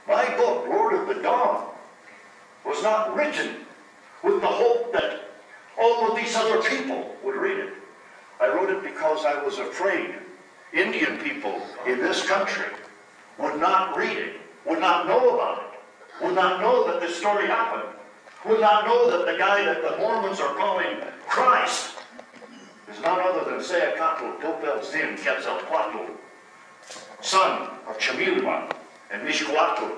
My book, Lord of the Dawn, was not written with the hope that all of these other people would read it. I wrote it because I was afraid Indian people in this country would not read it, would not know about it, would not know that this story happened, would not know that the guy that the Mormons are calling Christ is none other than Seacatl, Topelzin, Quetzalcoatl, son of Chamilman and Mishcoatl,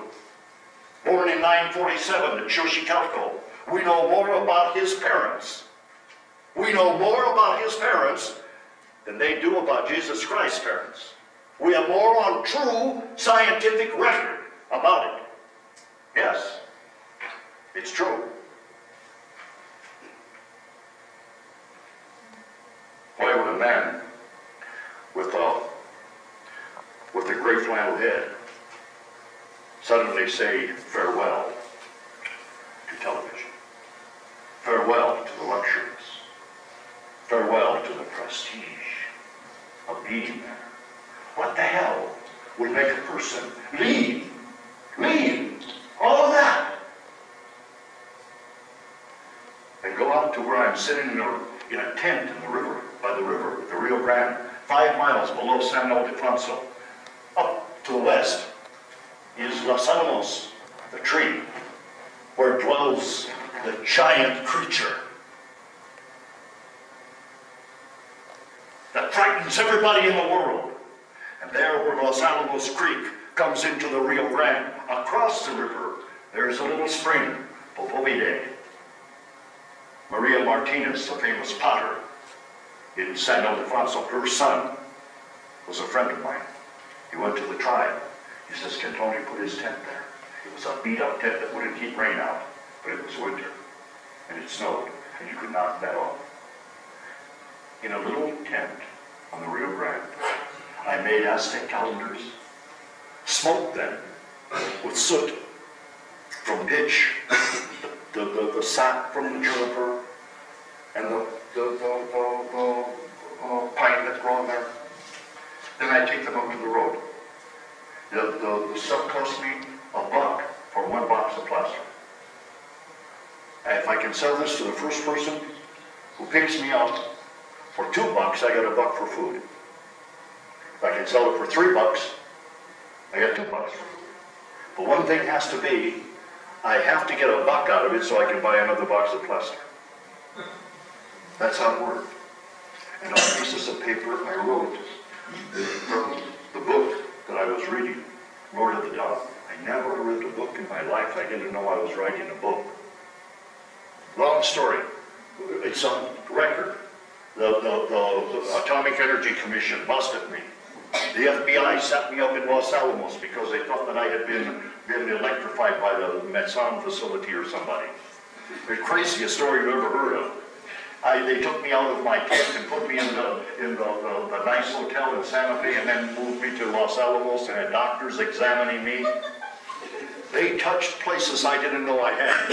born in 947 at Xochicalco. We know more about his parents. We know more about his parents than they do about Jesus Christ's parents. We have more on true scientific record about it. Yes, it's true. Why would a man with a gray flannel head suddenly say farewell to television, farewell to the luxuries, farewell to the prestige of being there? What the hell would make a person leave all of that and go out to where I'm sitting in a tent in the river, by the river, the Rio Grande, 5 miles below San Ildefonso? Up to the west is Los Alamos, the tree where dwells the giant creature that frightens everybody in the world. And there where Los Alamos Creek comes into the Rio Grande, across the river, there's a little spring, Popovide. Maria Martinez, the famous potter in San Ildefonso, her son was a friend of mine. He went to the tribe. He says, can Tony put his tent there? It was a beat-up tent that wouldn't keep rain out, but it was winter, and it snowed, and you could knock that off. In a little tent on the Rio Grande, I made Aztec calendars, smoked them with soot from pitch, the sap from the juniper, and the pine that's growing there. Then I take them up to the road. The stuff cost me $1 for 1 box of plaster. And if I can sell this to the first person who picks me up for $2, I get $1 for food. If I can sell it for $3, I get $2 for food. But one thing has to be, I have to get $1 out of it so I can buy another box of plaster. That's how it worked. And on pieces of paper, I wrote from the book that I was reading, Lord of the Dawn. I never read a book in my life. I didn't know I was writing a book. Long story. It's on record. The Atomic Energy Commission busted me. The FBI set me up in Los Alamos because they thought that I had been electrified by the Mesoamericans facility or somebody. The craziest story you've ever heard of. They took me out of my tent and put me in the nice hotel in Santa Fe and then moved me to Los Alamos and had doctors examining me. They touched places I didn't know I had.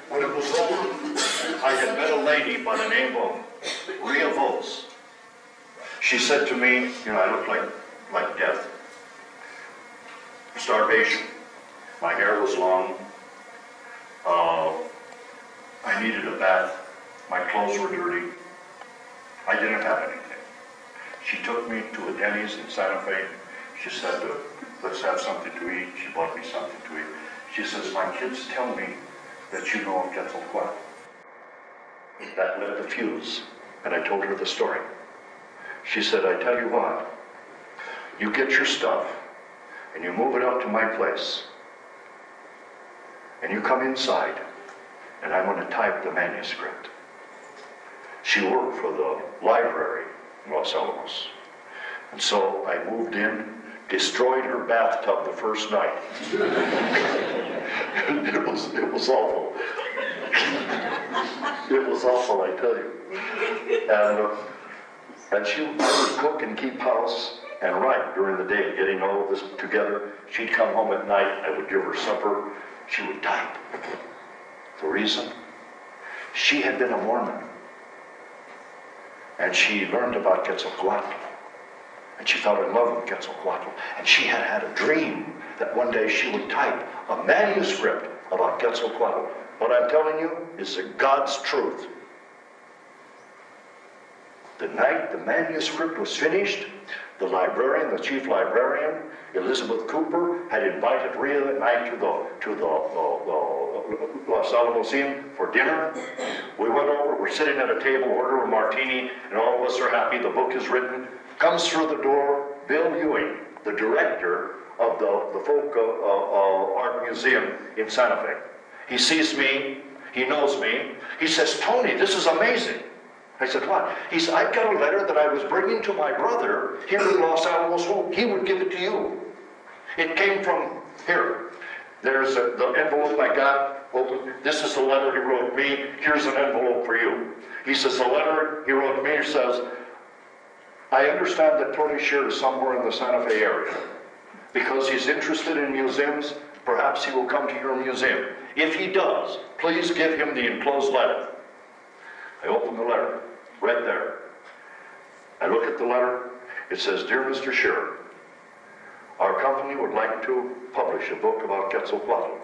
When it was over, I had met a lady by the name of Rhea Vos. She said to me, you know, I looked like death. Starvation. My hair was long. I needed a bath. My clothes were dirty. I didn't have anything. She took me to a Denny's in Santa Fe. She said, let's have something to eat. She bought me something to eat. She says, my kids tell me that you know of Quetzalcoatl. That lit the fuse, and I told her the story. She said, I tell you what, you get your stuff, and you move it out to my place, and you come inside, and I'm going to type the manuscript. She worked for the library in Los Alamos. And so I moved in, destroyed her bathtub the first night. It was awful. It was awful, I tell you. And she would cook and keep house and write during the day, getting all of this together. She'd come home at night, I would give her supper, she would type. The reason? She had been a Mormon. And she learned about Quetzalcoatl. And she fell in love with Quetzalcoatl. And she had had a dream that one day she would type a manuscript about Quetzalcoatl. What I'm telling you is the God's truth. The night the manuscript was finished, the librarian, the chief librarian, Elizabeth Cooper, had invited Rhea that night to the Los Alamos Inn for dinner. We went over, we're sitting at a table, order a martini, and all of us are happy. The book is written. Comes through the door, Bill Ewing, the director of the Folk Art Museum in Santa Fe. He sees me, he knows me. He says, Tony, this is amazing. I said, what? He said, I've got a letter that I was bringing to my brother here in Los Alamos Home. He would give it to you. It came from here. There's the envelope I got open. This is the letter he wrote me. Here's an envelope for you. He says, the letter he wrote me says, I understand that Tony Shearer is somewhere in the Santa Fe area. Because he's interested in museums, perhaps he will come to your museum. If he does, please give him the enclosed letter. I open the letter, right there. I look at the letter. It says, Dear Mr. Shearer, our company would like to publish a book about Quetzalcoatl.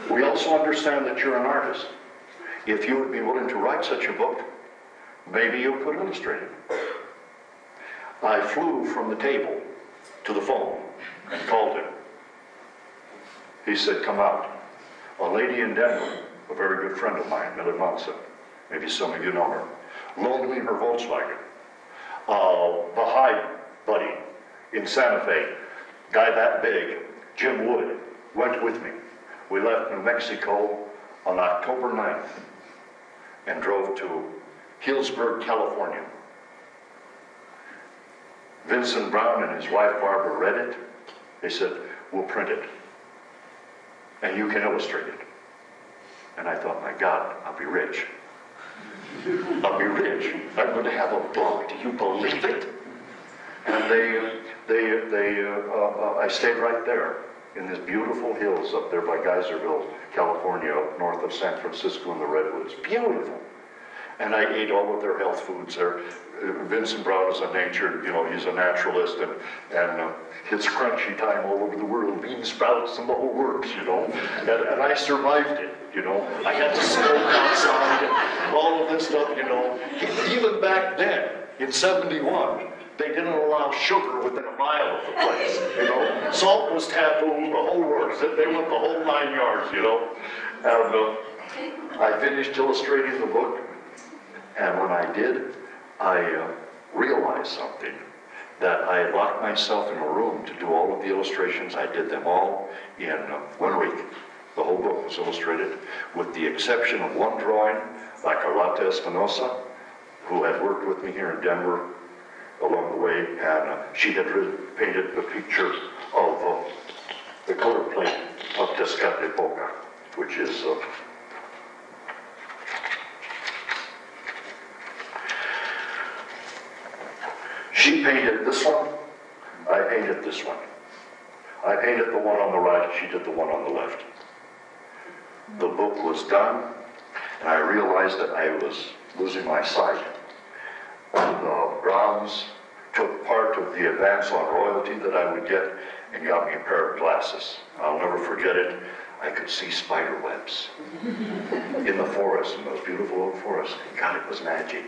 We also understand that you're an artist. If you would be willing to write such a book, maybe you could illustrate it. I flew from the table to the phone and called him. He said, come out. A lady in Denver, a very good friend of mine, Millie Monson, maybe some of you know her, loaned me her Volkswagen. Baha'i buddy in Santa Fe, guy that big, Jim Wood, went with me. We left New Mexico on October 9th and drove to Healdsburg, California. Vincent Brown and his wife Barbara read it. They said, we'll print it. And you can illustrate it. And I thought, my God, I'll be rich. I'll be rich. I'm going to have a book. Do you believe it? And I stayed right there in these beautiful hills up there by Geyserville, California, up north of San Francisco in the Redwoods. Beautiful. And I ate all of their health foods there. Vincent Brown is a nature, he's a naturalist, and it's crunchy time all over the world, bean sprouts and the whole works, and I survived it, I had to smoke outside and all of this stuff, Even back then, in 71, they didn't allow sugar within a mile of the place, Salt was taboo, the whole works. They went the whole 9 yards, And I finished illustrating the book, and when I did, I realized something, that I had locked myself in a room to do all of the illustrations. I did them all in 1 week. The whole book was illustrated, with the exception of one drawing by Carlota Espinosa, who had worked with me here in Denver along the way, and she had painted the picture of the color plate of Tezcatlipoca, which is she painted this one, I painted this one. I painted the one on the right, she did the one on the left. The book was done, and I realized that I was losing my sight. The Browns took part of the advance on royalty that I would get and got me a pair of glasses. I'll never forget it. I could see spider webs in the forest, in those beautiful old forests. God, it was magic.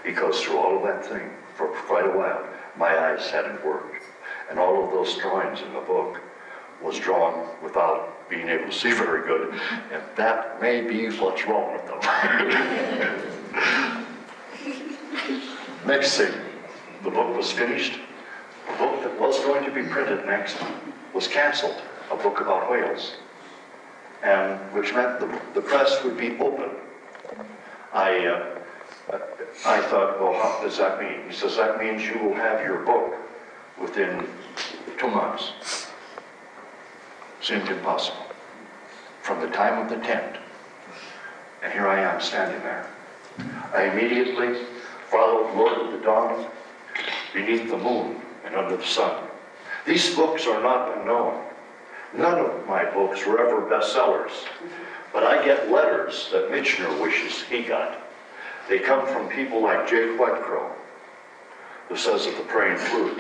Because through all of that thing, for quite a while, my eyes hadn't worked. And all of those drawings in the book was drawn without being able to see very good. And that may be what's wrong with them. Next thing, the book was finished. The book that was going to be printed next was canceled, a book about whales. And which meant the press would be open. I thought, well, what does that mean? He says, that means you will have your book within 2 months. Seemed impossible. From the time of the tent. And here I am standing there. I immediately followed Lord of the Dawn, Beneath the Moon and Under the Sun. These books are not unknown. None of my books were ever bestsellers. But I get letters that Michener wishes he got. They come from people like Jake Wetcrow, who says that the praying flute